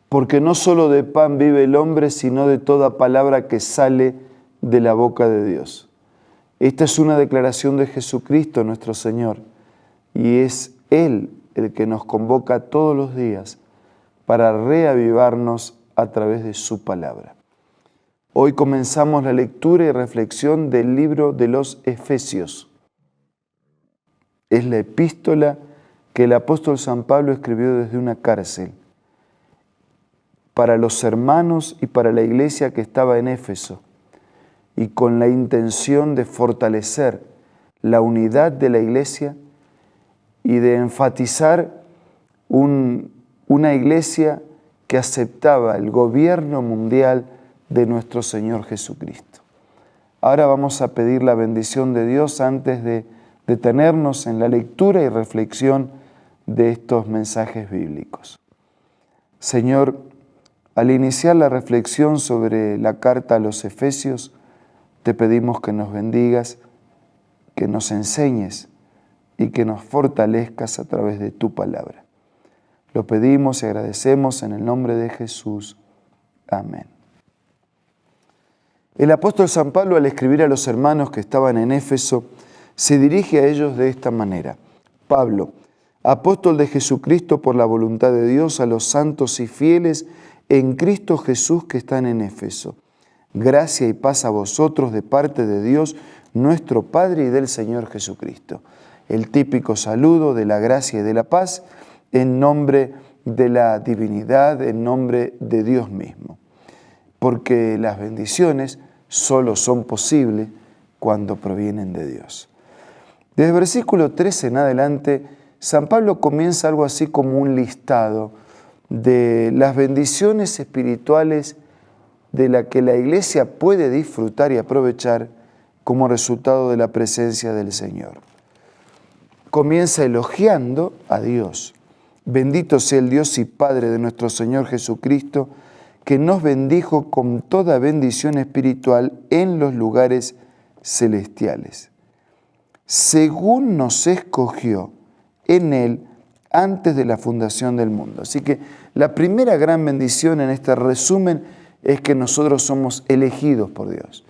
porque no solo de pan vive el hombre, sino de toda palabra que sale de la boca de Dios. Esta es una declaración de Jesucristo nuestro Señor, y es Él el que nos convoca todos los días para reavivarnos a través de su palabra. Hoy comenzamos la lectura y reflexión del libro de los Efesios. Es la epístola que el apóstol San Pablo escribió desde una cárcel para los hermanos y para la iglesia que estaba en Éfeso, y con la intención de fortalecer la unidad de la iglesia y de enfatizar una iglesia que aceptaba el gobierno mundial de nuestro Señor Jesucristo. Ahora vamos a pedir la bendición de Dios antes de detenernos en la lectura y reflexión de estos mensajes bíblicos. Señor, al iniciar la reflexión sobre la carta a los Efesios, te pedimos que nos bendigas, que nos enseñes y que nos fortalezcas a través de tu palabra. Lo pedimos y agradecemos en el nombre de Jesús. Amén. El apóstol San Pablo, al escribir a los hermanos que estaban en Éfeso, se dirige a ellos de esta manera. Pablo, apóstol de Jesucristo por la voluntad de Dios, a los santos y fieles en Cristo Jesús que están en Éfeso. Gracia y paz a vosotros de parte de Dios, nuestro Padre, y del Señor Jesucristo. El típico saludo de la gracia y de la paz en nombre de la divinidad, en nombre de Dios mismo. Porque las bendiciones solo son posibles cuando provienen de Dios. Desde el versículo 13 en adelante, San Pablo comienza algo así como un listado de las bendiciones espirituales de la que la iglesia puede disfrutar y aprovechar como resultado de la presencia del Señor. Comienza elogiando a Dios. Bendito sea el Dios y Padre de nuestro Señor Jesucristo, que nos bendijo con toda bendición espiritual en los lugares celestiales, según nos escogió en Él antes de la fundación del mundo. Así que la primera gran bendición en este resumen es que nosotros somos elegidos por Dios.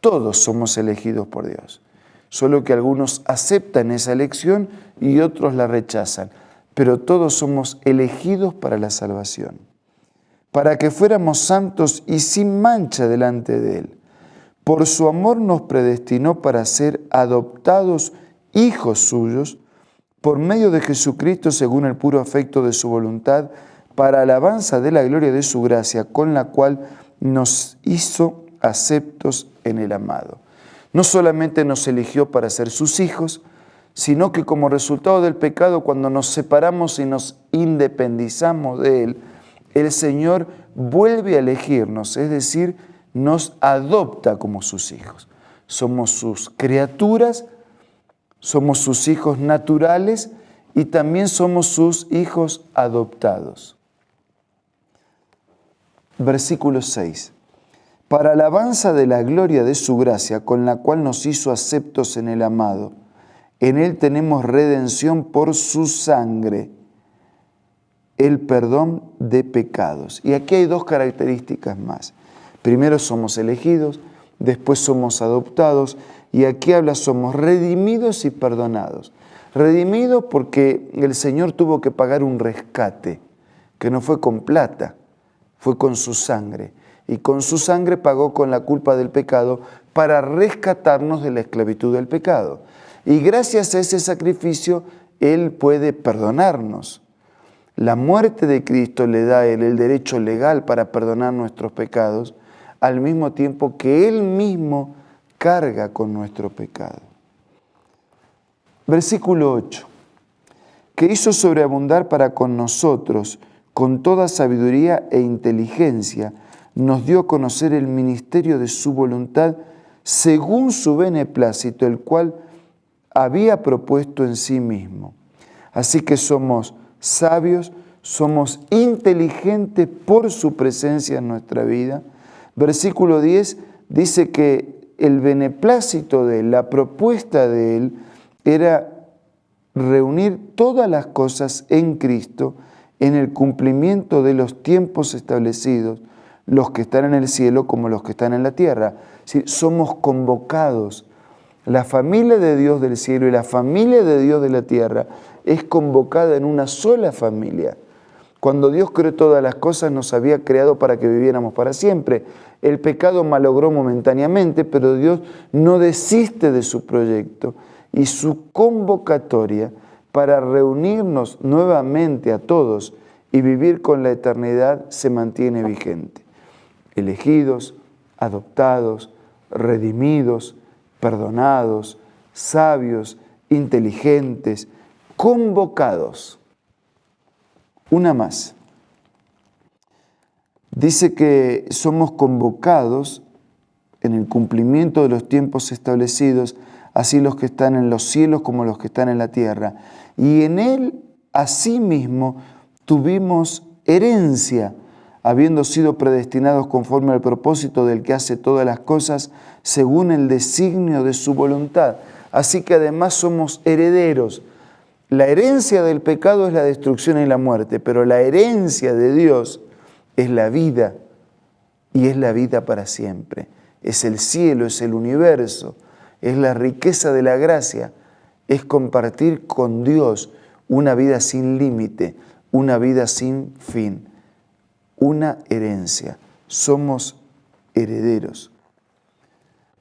Todos somos elegidos por Dios. Solo que algunos aceptan esa elección y otros la rechazan. Pero todos somos elegidos para la salvación. Para que fuéramos santos y sin mancha delante de Él. Por su amor nos predestinó para ser adoptados hijos suyos por medio de Jesucristo según el puro afecto de su voluntad, para alabanza de la gloria de su gracia, con la cual nos hizo aceptos en el amado. No solamente nos eligió para ser sus hijos, sino que como resultado del pecado, cuando nos separamos y nos independizamos de Él, el Señor vuelve a elegirnos, es decir, nos adopta como sus hijos. Somos sus criaturas, somos sus hijos naturales y también somos sus hijos adoptados. Versículo 6. Para alabanza de la gloria de su gracia, con la cual nos hizo aceptos en el amado. En Él tenemos redención por su sangre, el perdón de pecados. Y aquí hay dos características más. Primero somos elegidos, después somos adoptados, y aquí habla somos redimidos y perdonados. Redimidos porque el Señor tuvo que pagar un rescate, que no fue con plata, fue con su sangre. Y con su sangre pagó con la culpa del pecado para rescatarnos de la esclavitud del pecado. Y gracias a ese sacrificio, Él puede perdonarnos. La muerte de Cristo le da a Él el derecho legal para perdonar nuestros pecados, al mismo tiempo que Él mismo carga con nuestro pecado. Versículo 8. Que hizo sobreabundar para con nosotros, con toda sabiduría e inteligencia, nos dio a conocer el ministerio de su voluntad, según su beneplácito, el cual había propuesto en sí mismo. Así que somos sabios, somos inteligentes por su presencia en nuestra vida. Versículo 10 dice que el beneplácito de Él, la propuesta de Él, era reunir todas las cosas en Cristo en el cumplimiento de los tiempos establecidos, los que están en el cielo como los que están en la tierra. ¿Sí? Somos convocados. La familia de Dios del cielo y la familia de Dios de la tierra es convocada en una sola familia. Cuando Dios creó todas las cosas, nos había creado para que viviéramos para siempre. El pecado malogró momentáneamente, pero Dios no desiste de su proyecto y su convocatoria para reunirnos nuevamente a todos y vivir con la eternidad se mantiene vigente. Elegidos, adoptados, redimidos, perdonados, sabios, inteligentes, convocados. Una más. Dice que somos convocados en el cumplimiento de los tiempos establecidos, así los que están en los cielos como los que están en la tierra. Y en Él, asimismo, tuvimos herencia, habiendo sido predestinados conforme al propósito del que hace todas las cosas, según el designio de su voluntad. Así que además somos herederos. La herencia del pecado es la destrucción y la muerte, pero la herencia de Dios es la vida, y es la vida para siempre. Es el cielo, es el universo, es la riqueza de la gracia, es compartir con Dios una vida sin límite, una vida sin fin, una herencia. Somos herederos.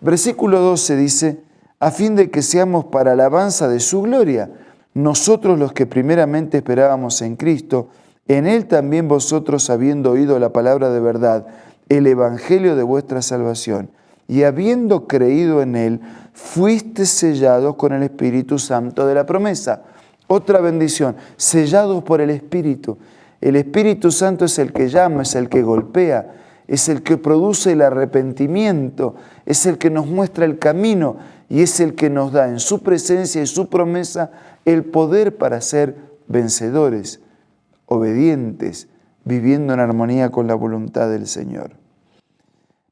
Versículo 12 dice, a fin de que seamos para alabanza de su gloria, nosotros los que primeramente esperábamos en Cristo, en Él también vosotros, habiendo oído la palabra de verdad, el evangelio de vuestra salvación, y habiendo creído en Él, fuiste sellados con el Espíritu Santo de la promesa. Otra bendición, sellados por el Espíritu. El Espíritu Santo es el que llama, es el que golpea, es el que produce el arrepentimiento, es el que nos muestra el camino y es el que nos da en su presencia y su promesa el poder para ser vencedores, obedientes, viviendo en armonía con la voluntad del Señor.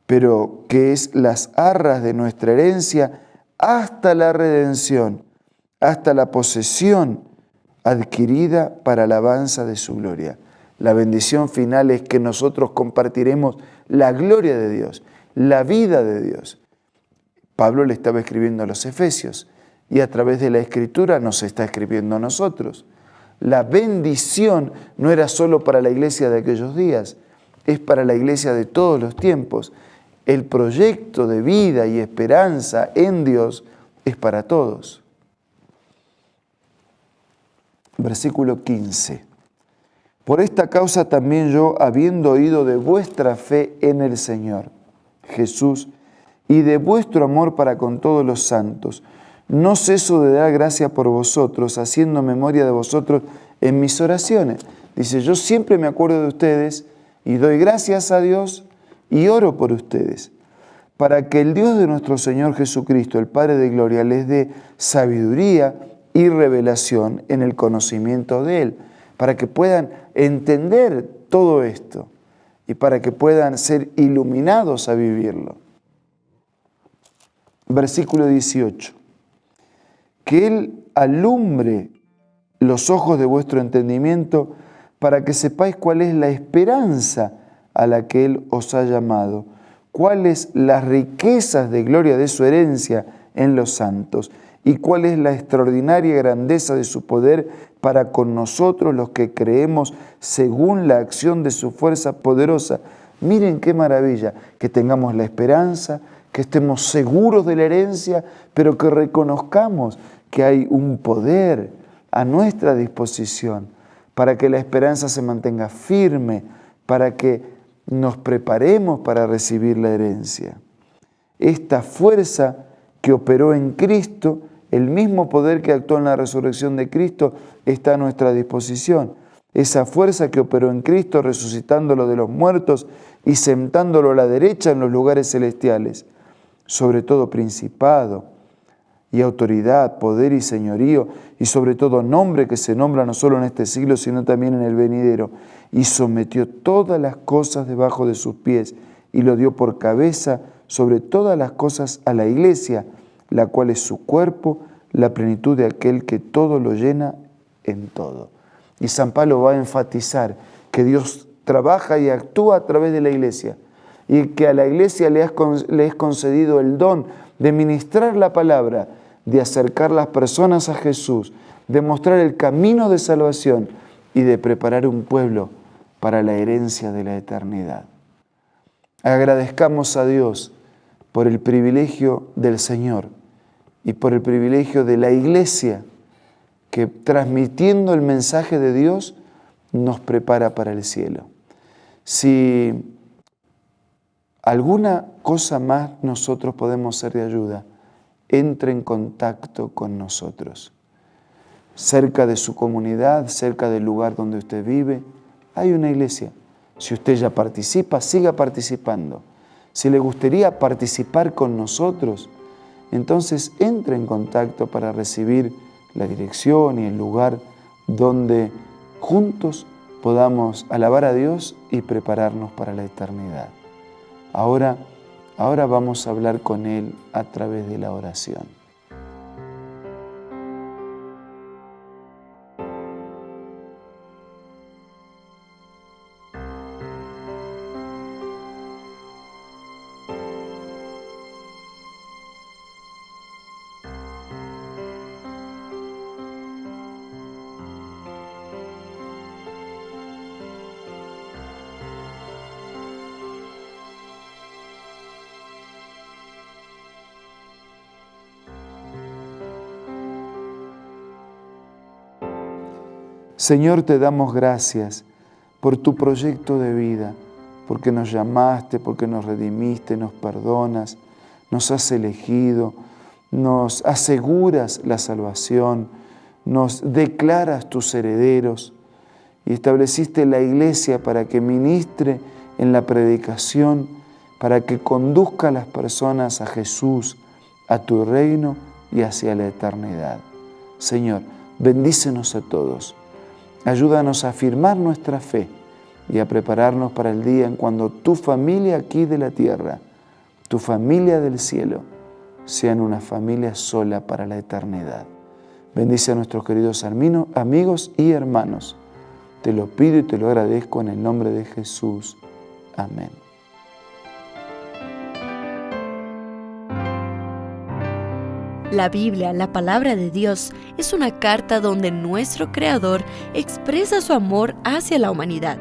Pero que es las arras de nuestra herencia hasta la redención, hasta la posesión adquirida para alabanza de su gloria. La bendición final es que nosotros compartiremos la gloria de Dios, la vida de Dios. Pablo le estaba escribiendo a los Efesios y a través de la Escritura nos está escribiendo a nosotros. La bendición no era solo para la iglesia de aquellos días, es para la iglesia de todos los tiempos. El proyecto de vida y esperanza en Dios es para todos. Versículo 15. Por esta causa también yo, habiendo oído de vuestra fe en el Señor Jesús y de vuestro amor para con todos los santos, no ceso de dar gracia por vosotros, haciendo memoria de vosotros en mis oraciones. Dice, yo siempre me acuerdo de ustedes y doy gracias a Dios y oro por ustedes, para que el Dios de nuestro Señor Jesucristo, el Padre de gloria, les dé sabiduría y revelación en el conocimiento de Él, para que puedan entender todo esto y para que puedan ser iluminados a vivirlo. Versículo 18. Que Él alumbre los ojos de vuestro entendimiento para que sepáis cuál es la esperanza a la que Él os ha llamado, cuáles las riquezas de gloria de su herencia en los santos y cuál es la extraordinaria grandeza de su poder para con nosotros los que creemos según la acción de su fuerza poderosa. Miren qué maravilla, que tengamos la esperanza, que estemos seguros de la herencia, pero que reconozcamos que hay un poder a nuestra disposición para que la esperanza se mantenga firme, para que nos preparemos para recibir la herencia. Esta fuerza que operó en Cristo, el mismo poder que actuó en la resurrección de Cristo, está a nuestra disposición. Esa fuerza que operó en Cristo, resucitándolo de los muertos y sentándolo a la derecha en los lugares celestiales, sobre todo principado y autoridad, poder y señorío, y sobre todo nombre que se nombra no solo en este siglo, sino también en el venidero, y sometió todas las cosas debajo de sus pies, y lo dio por cabeza sobre todas las cosas a la iglesia, la cual es su cuerpo, la plenitud de aquel que todo lo llena en todo. Y San Pablo va a enfatizar que Dios trabaja y actúa a través de la iglesia y que a la iglesia le es concedido el don de ministrar la palabra, de acercar las personas a Jesús, de mostrar el camino de salvación y de preparar un pueblo para la herencia de la eternidad. Agradezcamos a Dios por el privilegio del Señor y por el privilegio de la iglesia que, transmitiendo el mensaje de Dios, nos prepara para el cielo. Si alguna cosa más nosotros podemos ser de ayuda, entre en contacto con nosotros. Cerca de su comunidad, cerca del lugar donde usted vive, hay una iglesia. Si usted ya participa, siga participando. Si le gustaría participar con nosotros, entonces entre en contacto para recibir la dirección y el lugar donde juntos podamos alabar a Dios y prepararnos para la eternidad. Ahora vamos a hablar con Él a través de la oración. Señor, te damos gracias por tu proyecto de vida, porque nos llamaste, porque nos redimiste, nos perdonas, nos has elegido, nos aseguras la salvación, nos declaras tus herederos y estableciste la iglesia para que ministre en la predicación, para que conduzca a las personas a Jesús, a tu reino y hacia la eternidad. Señor, bendícenos a todos. Ayúdanos a afirmar nuestra fe y a prepararnos para el día en cuando tu familia aquí de la tierra, tu familia del cielo, sean una familia sola para la eternidad. Bendice a nuestros queridos amigos y hermanos. Te lo pido y te lo agradezco en el nombre de Jesús. Amén. La Biblia, la palabra de Dios, es una carta donde nuestro Creador expresa su amor hacia la humanidad.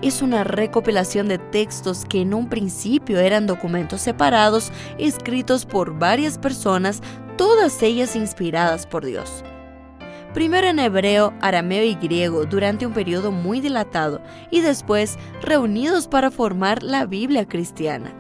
Es una recopilación de textos que en un principio eran documentos separados, escritos por varias personas, todas ellas inspiradas por Dios. Primero en hebreo, arameo y griego durante un periodo muy dilatado y después reunidos para formar la Biblia cristiana.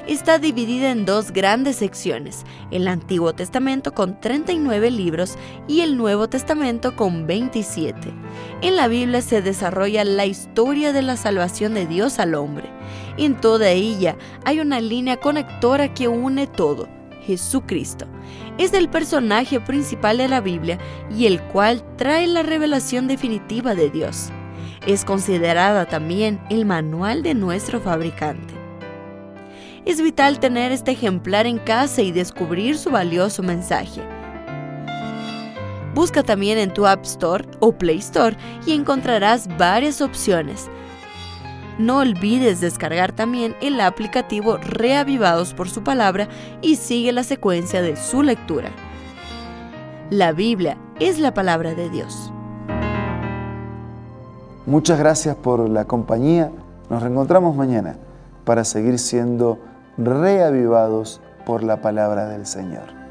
Está dividida en dos grandes secciones, el Antiguo Testamento con 39 libros y el Nuevo Testamento con 27. En la Biblia se desarrolla la historia de la salvación de Dios al hombre. En toda ella hay una línea conectora que une todo, Jesucristo. Es el personaje principal de la Biblia y el cual trae la revelación definitiva de Dios. Es considerada también el manual de nuestro fabricante. Es vital tener este ejemplar en casa y descubrir su valioso mensaje. Busca también en tu App Store o Play Store y encontrarás varias opciones. No olvides descargar también el aplicativo Reavivados por su palabra y sigue la secuencia de su lectura. La Biblia es la palabra de Dios. Muchas gracias por la compañía. Nos reencontramos mañana para seguir siendo reavivados por la palabra del Señor.